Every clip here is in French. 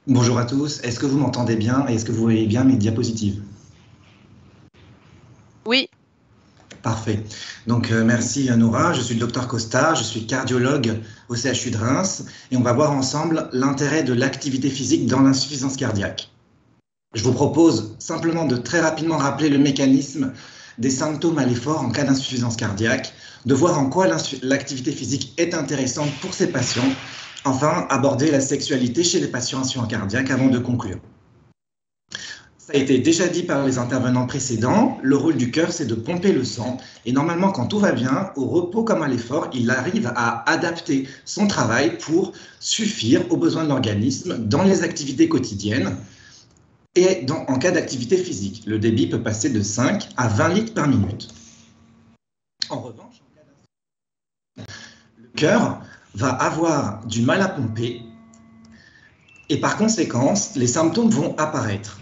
Bonjour à tous, est-ce que vous m'entendez bien et est-ce que vous voyez bien mes diapositives? Oui. Parfait. Donc merci Nora, je suis le docteur Costa, je suis cardiologue au CHU de Reims et on va voir ensemble l'intérêt de l'activité physique dans l'insuffisance cardiaque. Je vous propose simplement de très rapidement rappeler le mécanisme des symptômes à l'effort en cas d'insuffisance cardiaque, de voir en quoi l'activité physique est intéressante pour ces patients, enfin aborder la sexualité chez les patients insuffisants cardiaques avant de conclure. Ça a été déjà dit par les intervenants précédents, le rôle du cœur, c'est de pomper le sang. Et normalement, quand tout va bien, au repos comme à l'effort, il arrive à adapter son travail pour suffire aux besoins de l'organisme dans les activités quotidiennes et en cas d'activité physique. Le débit peut passer de 5 à 20 litres par minute. En revanche, le cœur va avoir du mal à pomper et par conséquent, les symptômes vont apparaître.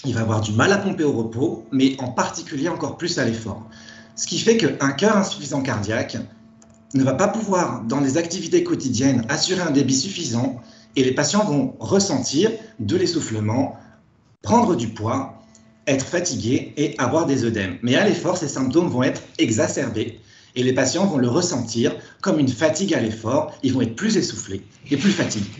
Il va avoir du mal à pomper au repos, mais en particulier encore plus à l'effort. Ce qui fait qu'un cœur insuffisant cardiaque ne va pas pouvoir, dans les activités quotidiennes, assurer un débit suffisant et les patients vont ressentir de l'essoufflement, prendre du poids, être fatigués et avoir des œdèmes. Mais à l'effort, ces symptômes vont être exacerbés et les patients vont le ressentir comme une fatigue à l'effort. Ils vont être plus essoufflés et plus fatigués.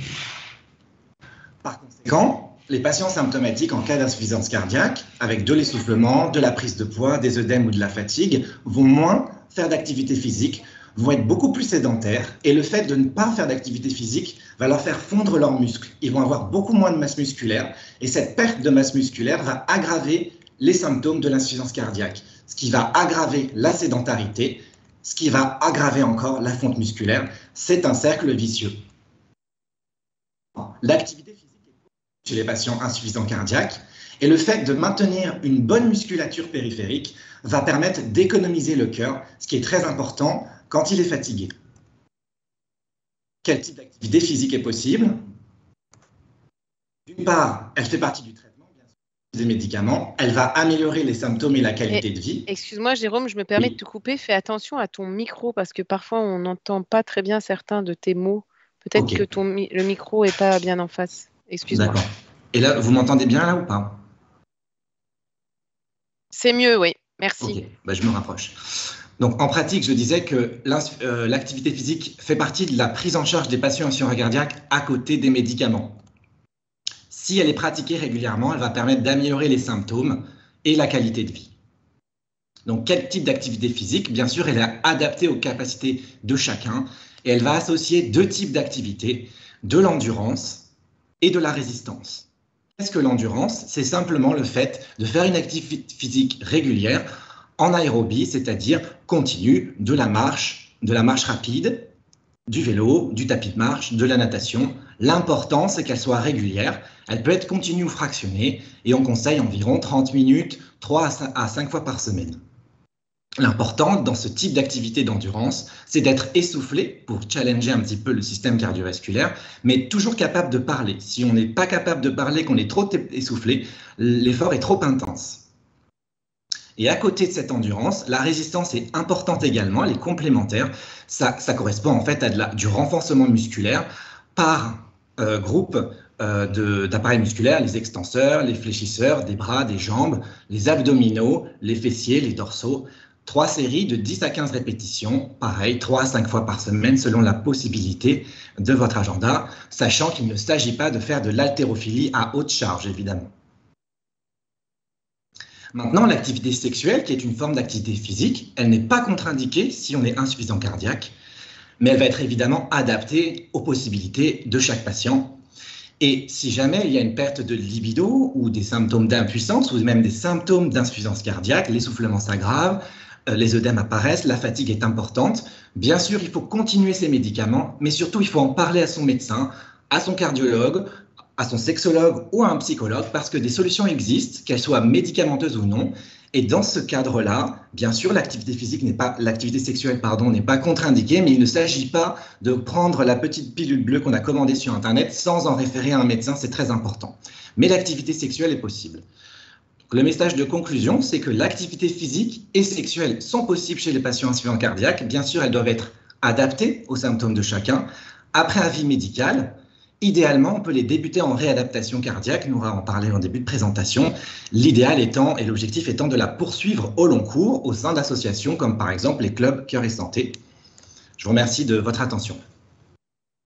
Par conséquent, les patients symptomatiques en cas d'insuffisance cardiaque, avec de l'essoufflement, de la prise de poids, des œdèmes ou de la fatigue, vont moins faire d'activité physique, vont être beaucoup plus sédentaires et le fait de ne pas faire d'activité physique va leur faire fondre leurs muscles. Ils vont avoir beaucoup moins de masse musculaire et cette perte de masse musculaire va aggraver les symptômes de l'insuffisance cardiaque, ce qui va aggraver la sédentarité, ce qui va aggraver encore la fonte musculaire. C'est un cercle vicieux. L'activité physique chez les patients insuffisants cardiaques et le fait de maintenir une bonne musculature périphérique va permettre d'économiser le cœur, ce qui est très important quand il est fatigué. Quel type d'activité physique est possible? D'une part, elle fait partie du traitement, bien sûr, des médicaments. Elle va améliorer les symptômes et la qualité de vie. Excuse-moi, Jérôme, je me permets de te couper. Fais attention à ton micro parce que parfois on n'entend pas très bien certains de tes mots. Peut-être que le micro n'est pas bien en face. Excuse-moi. D'accord. Et là, vous m'entendez bien là ou pas? C'est mieux, oui. Merci. Ok, je me rapproche. Donc, en pratique, je disais que l'activité physique fait partie de la prise en charge des patients insuffisants cardiaques à côté des médicaments. Si elle est pratiquée régulièrement, elle va permettre d'améliorer les symptômes et la qualité de vie. Donc, quel type d'activité physique? Bien sûr, elle est adaptée aux capacités de chacun et elle va associer deux types d'activités, de l'endurance et de la résistance. Qu'est-ce que l'endurance? C'est simplement le fait de faire une activité physique régulière en aérobie, c'est-à-dire continue, de la marche rapide, du vélo, du tapis de marche, de la natation. L'important, c'est qu'elle soit régulière. Elle peut être continue ou fractionnée et on conseille environ 30 minutes, 3 à 5 fois par semaine. L'important dans ce type d'activité d'endurance, c'est d'être essoufflé pour challenger un petit peu le système cardiovasculaire, mais toujours capable de parler. Si on n'est pas capable de parler, qu'on est trop essoufflé, l'effort est trop intense. Et à côté de cette endurance, la résistance est importante également, elle est complémentaire. Ça correspond en fait à du renforcement musculaire par groupe d'appareils musculaires, les extenseurs, les fléchisseurs des bras, des jambes, les abdominaux, les fessiers, les dorsaux. 3 séries de 10 à 15 répétitions, pareil, 3 à 5 fois par semaine selon la possibilité de votre agenda, sachant qu'il ne s'agit pas de faire de l'haltérophilie à haute charge, évidemment. Maintenant, l'activité sexuelle, qui est une forme d'activité physique, elle n'est pas contre-indiquée si on est insuffisant cardiaque, mais elle va être évidemment adaptée aux possibilités de chaque patient. Et si jamais il y a une perte de libido ou des symptômes d'impuissance ou même des symptômes d'insuffisance cardiaque, l'essoufflement s'aggrave, les œdèmes apparaissent, la fatigue est importante. Bien sûr, il faut continuer ces médicaments, mais surtout, il faut en parler à son médecin, à son cardiologue, à son sexologue ou à un psychologue, parce que des solutions existent, qu'elles soient médicamenteuses ou non. Et dans ce cadre-là, bien sûr, l'activité sexuelle n'est pas contre-indiquée, mais il ne s'agit pas de prendre la petite pilule bleue qu'on a commandée sur Internet sans en référer à un médecin, c'est très important. Mais l'activité sexuelle est possible. Le message de conclusion, c'est que l'activité physique et sexuelle sont possibles chez les patients insuffisants cardiaques. Bien sûr, elles doivent être adaptées aux symptômes de chacun, après avis médical, Idéalement, on peut les débuter en réadaptation cardiaque, nous on va en parler en début de présentation, l'idéal étant et l'objectif étant de la poursuivre au long cours au sein d'associations comme par exemple les clubs Cœur et Santé. Je vous remercie de votre attention.